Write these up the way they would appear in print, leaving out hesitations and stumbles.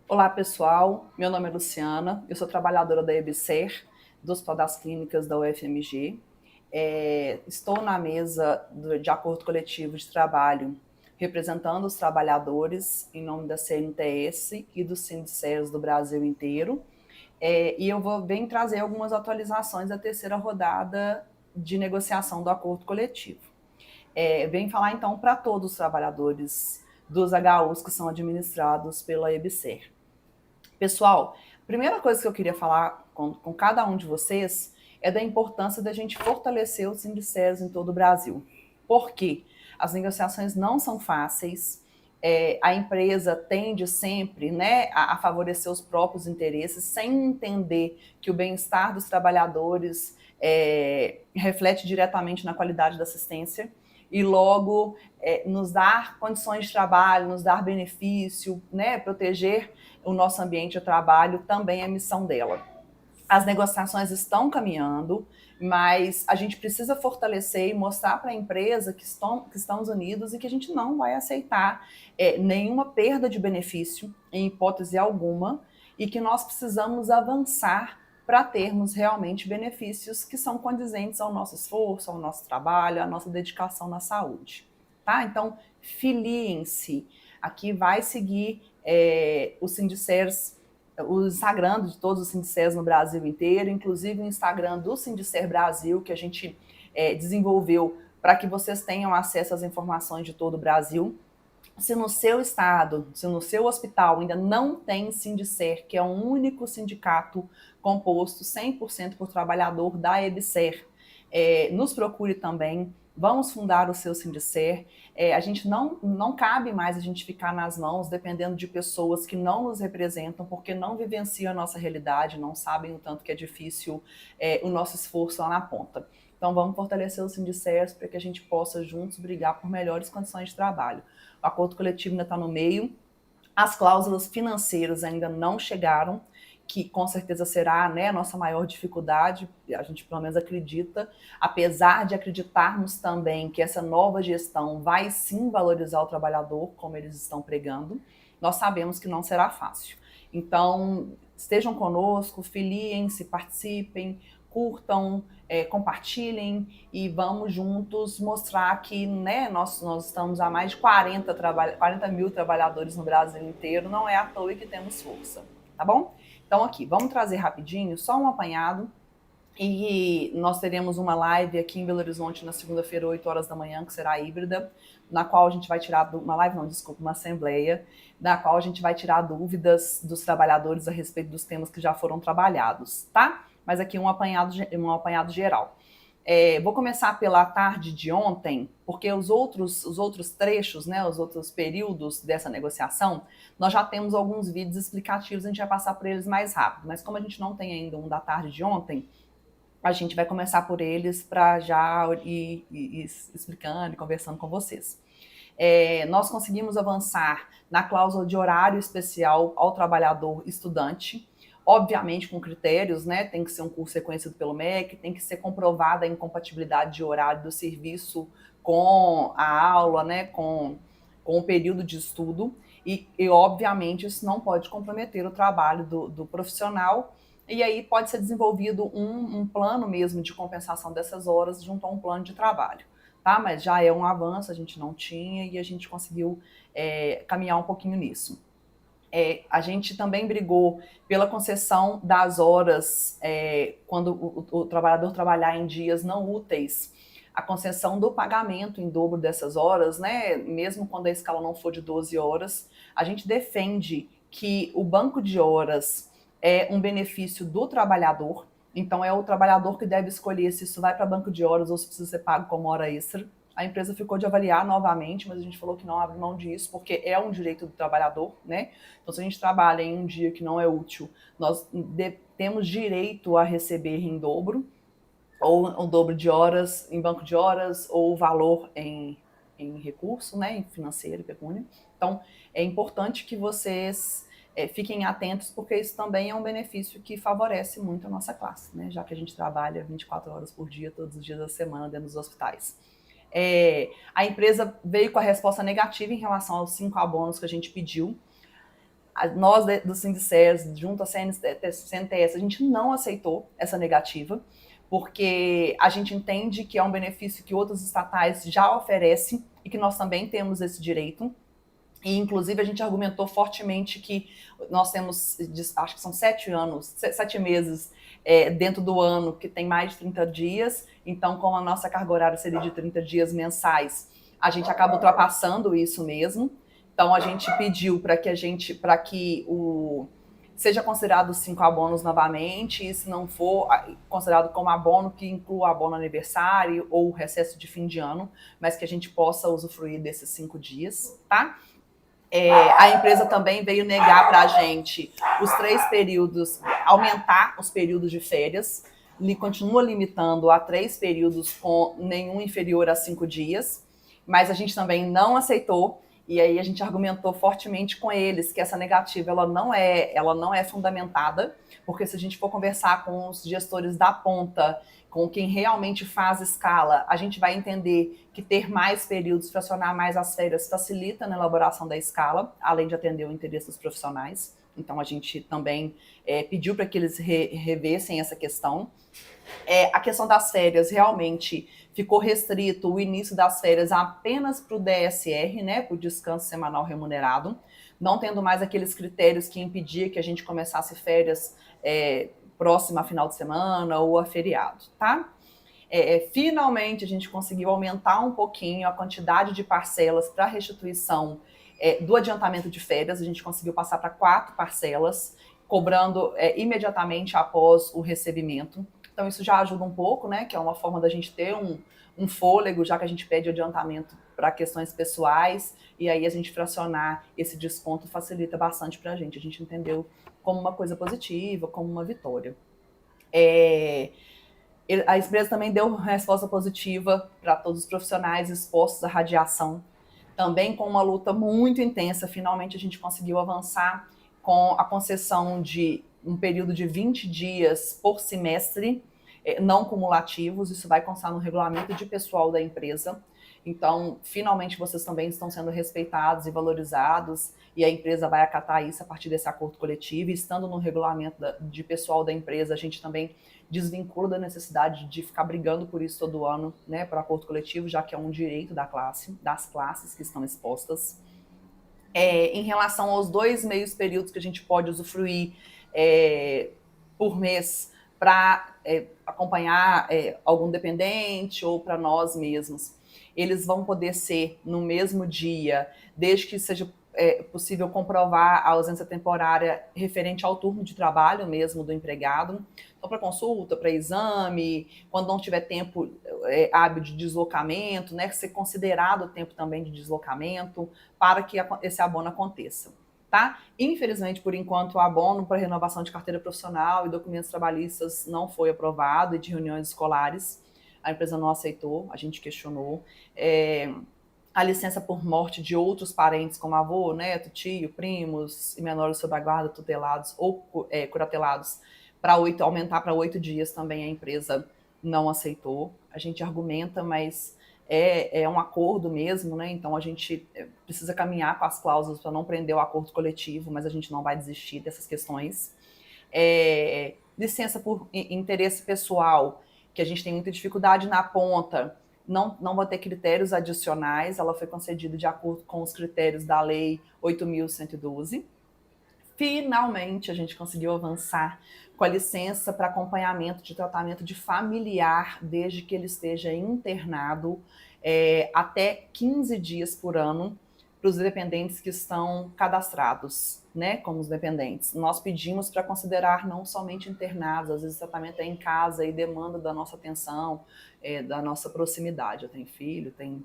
Olá, pessoal. Meu nome é Luciana, eu sou trabalhadora da EBSER, do Hospital das Clínicas da UFMG. Estou na mesa de acordo coletivo de trabalho, representando os trabalhadores em nome da CNTS e dos sindicatos do Brasil inteiro. E eu venho trazer algumas atualizações da terceira rodada de negociação do acordo coletivo. Venho falar, então, para todos os trabalhadores dos HUs que são administrados pela EBSER. Pessoal, a primeira coisa que eu queria falar com cada um de vocês é da importância da gente fortalecer os sindicatos em todo o Brasil. Por quê? As negociações não são fáceis, a empresa tende sempre, né, a favorecer os próprios interesses, sem entender que o bem-estar dos trabalhadores reflete diretamente na qualidade da assistência e logo nos dar condições de trabalho, nos dar benefício, né, proteger o nosso ambiente de trabalho também é missão dela. As negociações estão caminhando, mas a gente precisa fortalecer e mostrar para a empresa que estamos unidos e que a gente não vai aceitar nenhuma perda de benefício, em hipótese alguma, e que nós precisamos avançar para termos realmente benefícios que são condizentes ao nosso esforço, ao nosso trabalho, à nossa dedicação na saúde. Tá? Então, filiem-se. Aqui vai seguir o Sindicers, o Instagram de todos os Sindicers no Brasil inteiro, inclusive o Instagram do Sindicer Brasil, que a gente desenvolveu para que vocês tenham acesso às informações de todo o Brasil. Se no seu estado, se no seu hospital ainda não tem Sindicer, que é um único sindicato composto 100% por trabalhador da EBSER, nos procure também. Vamos fundar o seu Sindicer. A gente não cabe mais a gente ficar nas mãos dependendo de pessoas que não nos representam, porque não vivenciam a nossa realidade, não sabem o tanto que é difícil o nosso esforço lá na ponta. Então vamos fortalecer o Sindicer para que a gente possa juntos brigar por melhores condições de trabalho. O acordo coletivo ainda está no meio, as cláusulas financeiras ainda não chegaram, que com certeza será, né, a nossa maior dificuldade, a gente pelo menos acredita, apesar de acreditarmos também que essa nova gestão vai sim valorizar o trabalhador, como eles estão pregando, nós sabemos que não será fácil. Então, estejam conosco, filiem-se, participem, curtam, compartilhem e vamos juntos mostrar que, né, nós estamos a mais de 40 mil trabalhadores no Brasil inteiro, não é à toa que temos força, tá bom? Então aqui, vamos trazer rapidinho, só um apanhado, e nós teremos uma live aqui em Belo Horizonte na segunda-feira, 8 horas da manhã, que será híbrida, na qual a gente vai tirar, uma live não, desculpa, uma assembleia, na qual a gente vai tirar dúvidas dos trabalhadores a respeito dos temas que já foram trabalhados, tá? Mas aqui um apanhado geral. Vou começar pela tarde de ontem, porque os outros trechos, né, os outros períodos dessa negociação, nós já temos alguns vídeos explicativos, a gente vai passar por eles mais rápido, mas como a gente não tem ainda um da tarde de ontem, a gente vai começar por eles para já ir explicando e conversando com vocês. Nós conseguimos avançar na cláusula de horário especial ao trabalhador estudante, obviamente com critérios, né? Tem que ser um curso reconhecido pelo MEC, tem que ser comprovada a incompatibilidade de horário do serviço com a aula, né? Com o período de estudo, e obviamente isso não pode comprometer o trabalho do profissional, e aí pode ser desenvolvido um plano mesmo de compensação dessas horas junto a um plano de trabalho. Tá? Mas já é um avanço, a gente não tinha e a gente conseguiu caminhar um pouquinho nisso. A gente também brigou pela concessão das horas quando o trabalhador trabalhar em dias não úteis, a concessão do pagamento em dobro dessas horas, né? Mesmo quando a escala não for de 12 horas, a gente defende que o banco de horas é um benefício do trabalhador, então é o trabalhador que deve escolher se isso vai para banco de horas ou se precisa ser pago como hora extra. A empresa ficou de avaliar novamente, mas a gente falou que não abre mão disso, porque é um direito do trabalhador, né? Então, se a gente trabalha em um dia que não é útil, nós temos direito a receber em dobro, ou o dobro de horas em banco de horas, ou o valor em recurso, né? Em financeiro, pecúnia. Então, é importante que vocês fiquem atentos, porque isso também é um benefício que favorece muito a nossa classe, né? Já que a gente trabalha 24 horas por dia, todos os dias da semana, dentro dos hospitais. A empresa veio com a resposta negativa em relação aos 5 abonos que a gente pediu. Nós do Sindicers, junto à CNTS, a gente não aceitou essa negativa, porque a gente entende que é um benefício que outras estatais já oferecem e que nós também temos esse direito. E, inclusive, a gente argumentou fortemente que nós temos, acho que são 7 meses dentro do ano que tem mais de 30 dias. Então, como a nossa carga horária seria de 30 dias mensais, a gente acaba ultrapassando isso mesmo. Então, a gente pediu para que seja considerado 5 abonos novamente, e se não for considerado como abono, que inclua abono aniversário ou recesso de fim de ano, mas que a gente possa usufruir desses 5 dias, tá? A empresa também veio negar para a gente os 3 períodos, aumentar os períodos de férias, continua limitando a 3 períodos com nenhum inferior a 5 dias, mas a gente também não aceitou, e aí a gente argumentou fortemente com eles que essa negativa ela não é fundamentada, porque se a gente for conversar com os gestores da ponta, com quem realmente faz escala, a gente vai entender que ter mais períodos, fracionar mais as férias, facilita na elaboração da escala, além de atender o interesse dos profissionais. Então, a gente também pediu para que eles revessem essa questão. A questão das férias, realmente, ficou restrito o início das férias apenas para o DSR, né, para o descanso semanal remunerado, não tendo mais aqueles critérios que impedia que a gente começasse férias próxima a final de semana ou a feriado, tá? Finalmente a gente conseguiu aumentar um pouquinho a quantidade de parcelas para restituição do adiantamento de férias, a gente conseguiu passar para 4 parcelas, cobrando imediatamente após o recebimento. Então isso já ajuda um pouco, né? Que é uma forma da gente ter um fôlego, já que a gente pede adiantamento para questões pessoais, e aí a gente fracionar esse desconto facilita bastante para a gente. A gente entendeu como uma coisa positiva, como uma vitória. A empresa também deu resposta positiva para todos os profissionais expostos à radiação, também com uma luta muito intensa. Finalmente a gente conseguiu avançar com a concessão de um período de 20 dias por semestre, não cumulativos. Isso vai constar no regulamento de pessoal da empresa. Então, finalmente, vocês também estão sendo respeitados e valorizados, e a empresa vai acatar isso a partir desse acordo coletivo. E estando no regulamento de pessoal da empresa, a gente também desvincula da necessidade de ficar brigando por isso todo ano, né, por acordo coletivo, já que é um direito das classes que estão expostas. Em relação aos 2 meios períodos que a gente pode usufruir por mês para acompanhar algum dependente ou para nós mesmos, eles vão poder ser no mesmo dia, desde que seja possível comprovar a ausência temporária referente ao turno de trabalho mesmo do empregado. Então, para consulta, para exame, quando não tiver tempo hábil de deslocamento, né, ser considerado o tempo também de deslocamento para que esse abono aconteça. Tá? Infelizmente, por enquanto, o abono para renovação de carteira profissional e documentos trabalhistas não foi aprovado, e de reuniões escolares a empresa não aceitou, a gente questionou. A licença por morte de outros parentes, como avô, neto, tio, primos e menores sob a guarda, tutelados ou curatelados, para aumentar para 8 dias também a empresa não aceitou. A gente argumenta, mas é um acordo mesmo, né? Então a gente precisa caminhar com as cláusulas para não prender o acordo coletivo, mas a gente não vai desistir dessas questões. Licença por interesse pessoal, que a gente tem muita dificuldade na ponta, não vai ter critérios adicionais, ela foi concedida de acordo com os critérios da Lei 8.112. Finalmente, a gente conseguiu avançar com a licença para acompanhamento de tratamento de familiar, desde que ele esteja internado, até 15 dias por ano, para os dependentes que estão cadastrados, né, como os dependentes. Nós pedimos para considerar não somente internados, às vezes o tratamento é em casa e demanda da nossa atenção, da nossa proximidade. Eu tenho filho, tenho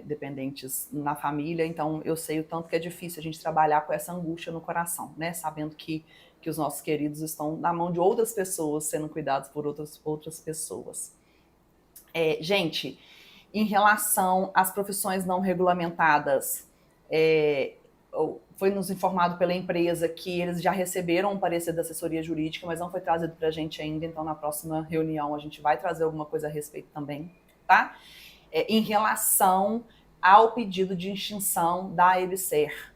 dependentes na família, então eu sei o tanto que é difícil a gente trabalhar com essa angústia no coração, né, sabendo que os nossos queridos estão na mão de outras pessoas, sendo cuidados por outras pessoas. Gente, em relação às profissões não regulamentadas, foi nos informado pela empresa que eles já receberam um parecer da assessoria jurídica, mas não foi trazido para a gente ainda, então na próxima reunião a gente vai trazer alguma coisa a respeito também, tá? Em relação ao pedido de extinção da EBSER,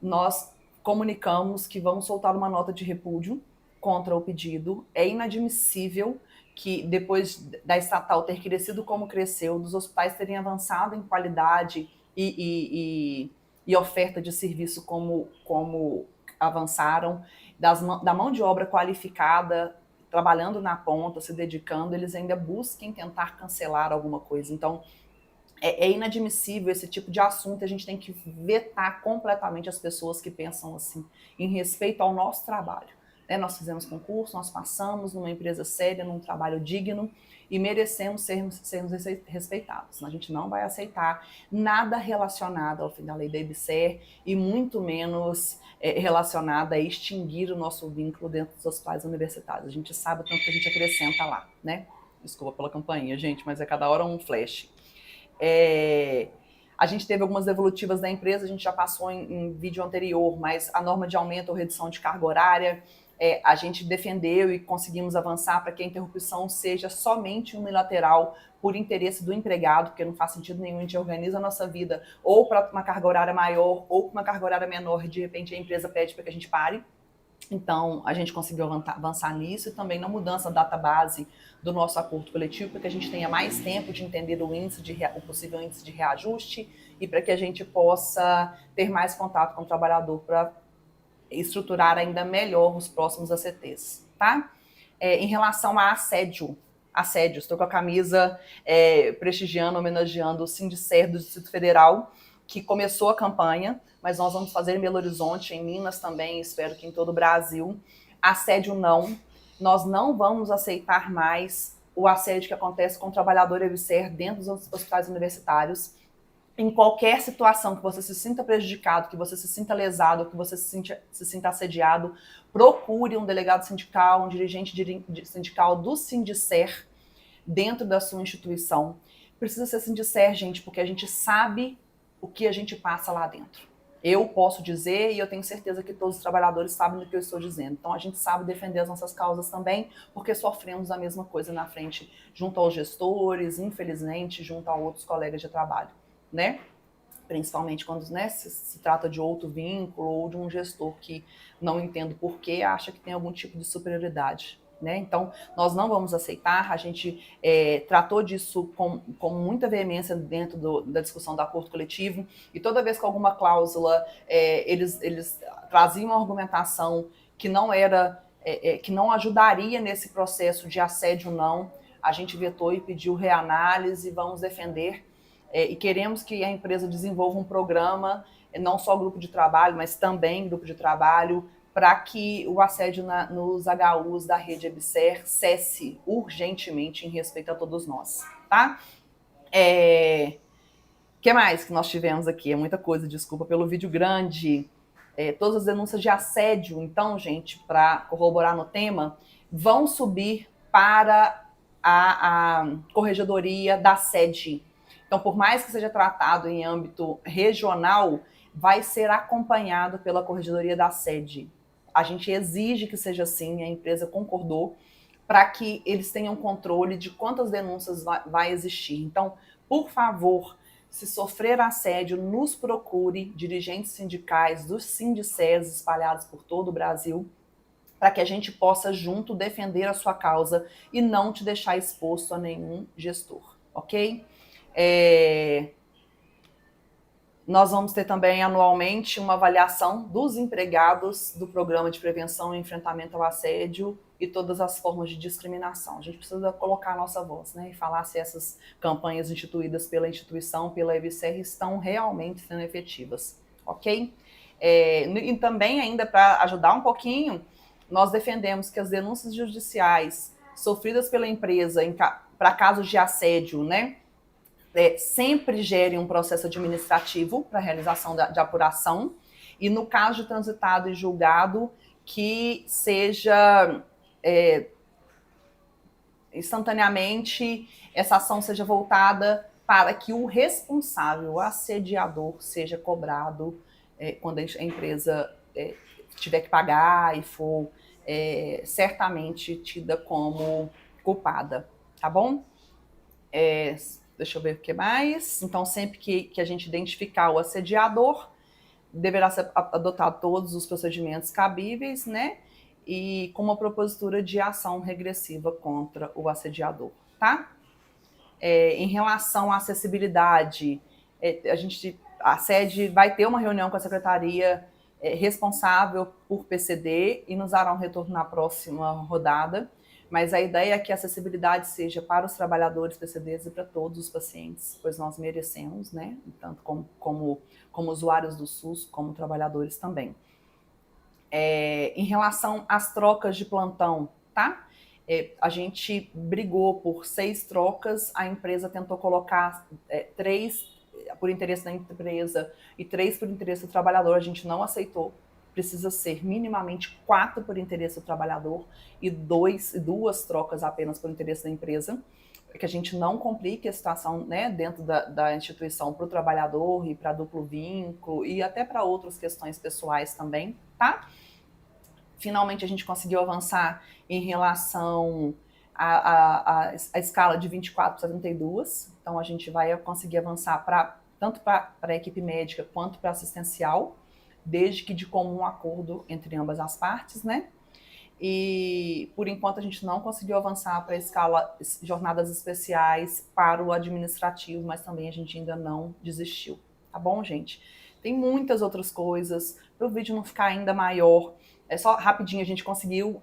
nós comunicamos que vamos soltar uma nota de repúdio contra o pedido. É inadmissível que depois da estatal ter crescido como cresceu, dos hospitais terem avançado em qualidade e oferta de serviço como avançaram, da mão de obra qualificada, trabalhando na ponta, se dedicando, eles ainda busquem tentar cancelar alguma coisa. Então, é inadmissível esse tipo de assunto, a gente tem que vetar completamente as pessoas que pensam assim, em respeito ao nosso trabalho. Né? Nós fizemos concurso, nós passamos numa empresa séria, num trabalho digno, e merecemos sermos respeitados. A gente não vai aceitar nada relacionado ao fim da lei da EBSER, e muito menos relacionado a extinguir o nosso vínculo dentro dos hospitais universitários. A gente sabe o tanto que a gente acrescenta lá, né? Desculpa pela campainha, gente, mas é cada hora um flash. A gente teve algumas devolutivas da empresa, a gente já passou em vídeo anterior, mas a norma de aumento ou redução de carga horária, a gente defendeu e conseguimos avançar para que a interrupção seja somente unilateral por interesse do empregado, porque não faz sentido nenhum, a gente organiza a nossa vida ou para uma carga horária maior ou para uma carga horária menor, e de repente a empresa pede para que a gente pare. Então, a gente conseguiu avançar nisso, e também na mudança da database do nosso acordo coletivo, para que a gente tenha mais tempo de entender o possível índice de reajuste, e para que a gente possa ter mais contato com o trabalhador para estruturar ainda melhor os próximos ACTs, tá? Em relação a assédio, estou com a camisa prestigiando, homenageando o Sindicer do Distrito Federal, que começou a campanha, mas nós vamos fazer em Belo Horizonte, em Minas também, espero que em todo o Brasil. Assédio não, nós não vamos aceitar mais o assédio que acontece com o trabalhador EBSER dentro dos hospitais universitários. Em qualquer situação que você se sinta prejudicado, que você se sinta lesado, que você se sinta assediado, procure um delegado sindical, um dirigente sindical do Sindicer dentro da sua instituição. Precisa ser Sindicer, gente, porque a gente sabe o que a gente passa lá dentro. Eu posso dizer, e eu tenho certeza que todos os trabalhadores sabem do que eu estou dizendo. Então, a gente sabe defender as nossas causas também, porque sofremos a mesma coisa na frente, junto aos gestores, infelizmente, junto a outros colegas de trabalho, né? Principalmente quando, né, se trata de outro vínculo ou de um gestor que não entende por que acha que tem algum tipo de superioridade. Né? Então, nós não vamos aceitar, a gente tratou disso com muita veemência dentro da discussão do acordo coletivo, e toda vez que alguma cláusula, eles traziam uma argumentação que não era, que não ajudaria nesse processo de assédio não, a gente vetou e pediu reanálise, vamos defender, e queremos que a empresa desenvolva um programa, não só grupo de trabalho, mas também grupo de trabalho, para que o assédio nos HUs da rede EBSER cesse urgentemente em respeito a todos nós, tá? Que mais que nós tivemos aqui? É muita coisa, desculpa pelo vídeo grande. Todas as denúncias de assédio, então, gente, para corroborar no tema, vão subir para a corregedoria da sede. Então, por mais que seja tratado em âmbito regional, vai ser acompanhado pela corregedoria da sede. A gente exige que seja assim, a empresa concordou, para que eles tenham controle de quantas denúncias vai existir. Então, por favor, se sofrer assédio, nos procure, dirigentes sindicais dos Sindiceres espalhados por todo o Brasil, para que a gente possa junto defender a sua causa e não te deixar exposto a nenhum gestor, ok? Nós vamos ter também anualmente uma avaliação dos empregados do Programa de Prevenção e Enfrentamento ao Assédio e todas as formas de discriminação. A gente precisa colocar a nossa voz, né, e falar se essas campanhas instituídas pela instituição, pela EBSER, estão realmente sendo efetivas, ok? E também, ainda para ajudar um pouquinho, nós defendemos que as denúncias judiciais sofridas pela empresa para casos de assédio, né, sempre gere um processo administrativo para a realização de apuração, e no caso de transitado e julgado, que seja instantaneamente essa ação seja voltada para que o responsável, o assediador, seja cobrado quando a empresa tiver que pagar e for certamente tida como culpada, tá bom? Deixa eu ver o que mais. Então, sempre que a gente identificar o assediador, deverá ser adotado todos os procedimentos cabíveis, né? E com uma propositura de ação regressiva contra o assediador, tá? Em relação à acessibilidade, a sede vai ter uma reunião com a secretaria responsável por PCD e nos dará um retorno na próxima rodada, mas a ideia é que a acessibilidade seja para os trabalhadores PCDs e para todos os pacientes, pois nós merecemos, né, tanto como usuários do SUS, como trabalhadores também. Em relação às trocas de plantão, tá? A gente brigou por 6 trocas, a empresa tentou colocar 3 por interesse da empresa e 3 por interesse do trabalhador, a gente não aceitou. Precisa ser minimamente 4 por interesse do trabalhador e 2 trocas apenas por interesse da empresa, para que a gente não complique a situação, né, dentro da instituição para o trabalhador e para duplo vínculo e até para outras questões pessoais também, tá? Finalmente a gente conseguiu avançar em relação à escala de 24 para 32, então a gente vai conseguir avançar tanto para a equipe médica quanto para assistencial, desde que de comum acordo entre ambas as partes, né? E por enquanto a gente não conseguiu avançar para a escala jornadas especiais para o administrativo, mas também a gente ainda não desistiu, tá bom, gente? Tem muitas outras coisas, para o vídeo não ficar ainda maior, só rapidinho a gente conseguiu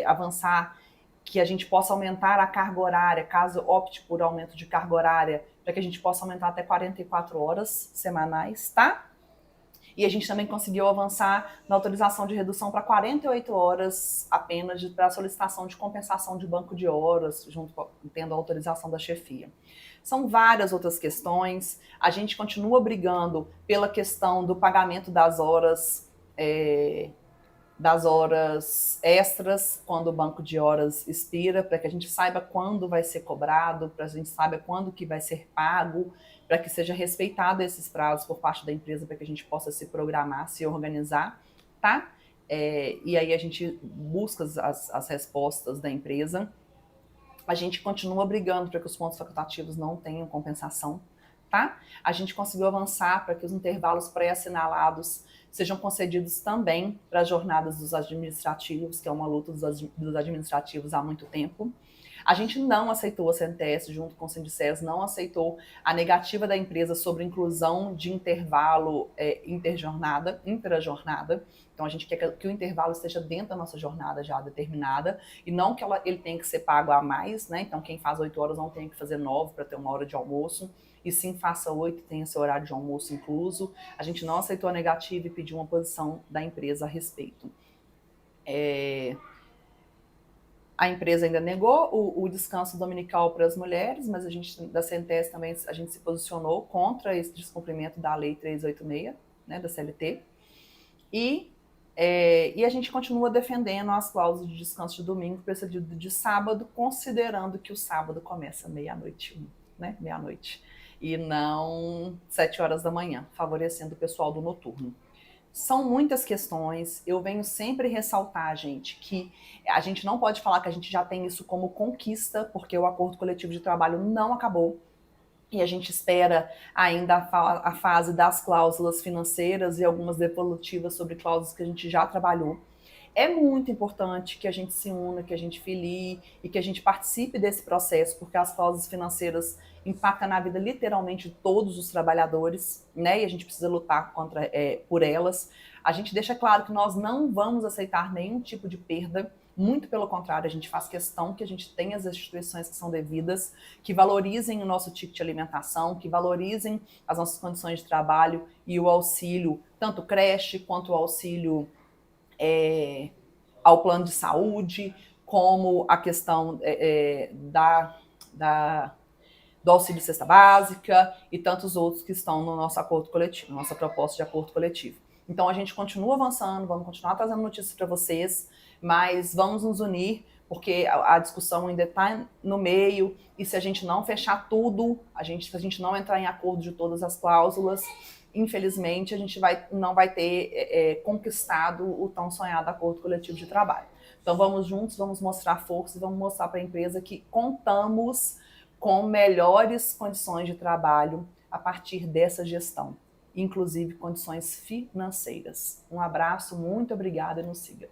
avançar que a gente possa aumentar a carga horária, caso opte por aumento de carga horária, para que a gente possa aumentar até 44 horas semanais, tá? E a gente também conseguiu avançar na autorização de redução para 48 horas apenas para a solicitação de compensação de banco de horas, tendo a autorização da chefia. São várias outras questões. A gente continua brigando pela questão do pagamento das horas extras quando o banco de horas expira, para que a gente saiba quando vai ser cobrado, para a gente saiba quando que vai ser pago, para que seja respeitado esses prazos por parte da empresa, para que a gente possa se programar, se organizar, tá? E aí a gente busca as respostas da empresa. A gente continua brigando para que os pontos facultativos não tenham compensação, tá? A gente conseguiu avançar para que os intervalos pré-assinalados sejam concedidos também para as jornadas dos administrativos, que é uma luta dos administrativos há muito tempo. A gente não aceitou a CNTS, junto com o Sindicés, não aceitou a negativa da empresa sobre inclusão de intervalo intrajornada. Então, a gente quer que o intervalo esteja dentro da nossa jornada já determinada, e não que ele tenha que ser pago a mais, né? Então, quem faz 8 horas não tem que fazer 9 para ter uma hora de almoço, e sim faça 8 e tenha seu horário de almoço incluso. A gente não aceitou a negativa e pediu uma posição da empresa a respeito. A empresa ainda negou o descanso dominical para as mulheres, mas a gente, da CNTS também, a gente se posicionou contra esse descumprimento da Lei 386, né, da CLT. E a gente continua defendendo as cláusulas de descanso de domingo precedido de sábado, considerando que o sábado começa meia-noite, né, meia-noite, e não 7 horas da manhã, favorecendo o pessoal do noturno. São muitas questões, eu venho sempre ressaltar, gente, que a gente não pode falar que a gente já tem isso como conquista, porque o acordo coletivo de trabalho não acabou, e a gente espera ainda a fase das cláusulas financeiras e algumas devolutivas sobre cláusulas que a gente já trabalhou. É muito importante que a gente se una, que a gente filie e que a gente participe desse processo, porque as cláusulas financeiras impactam na vida literalmente de todos os trabalhadores, né? E a gente precisa lutar por elas. A gente deixa claro que nós não vamos aceitar nenhum tipo de perda, muito pelo contrário, a gente faz questão que a gente tenha as instituições que são devidas, que valorizem o nosso ticket de alimentação, que valorizem as nossas condições de trabalho e o auxílio, tanto creche quanto o auxílio ao plano de saúde, como a questão do auxílio cesta básica e tantos outros que estão no nosso acordo coletivo, nossa proposta de acordo coletivo. Então a gente continua avançando, vamos continuar trazendo notícias para vocês, mas vamos nos unir, porque a discussão ainda está no meio, e se a gente não fechar tudo, se a gente não entrar em acordo de todas as cláusulas, infelizmente a gente não vai ter conquistado o tão sonhado acordo coletivo de trabalho. Então vamos juntos, vamos mostrar força e vamos mostrar para a empresa que contamos com melhores condições de trabalho a partir dessa gestão. inclusive condições financeiras. Um abraço, muito obrigada e nos siga.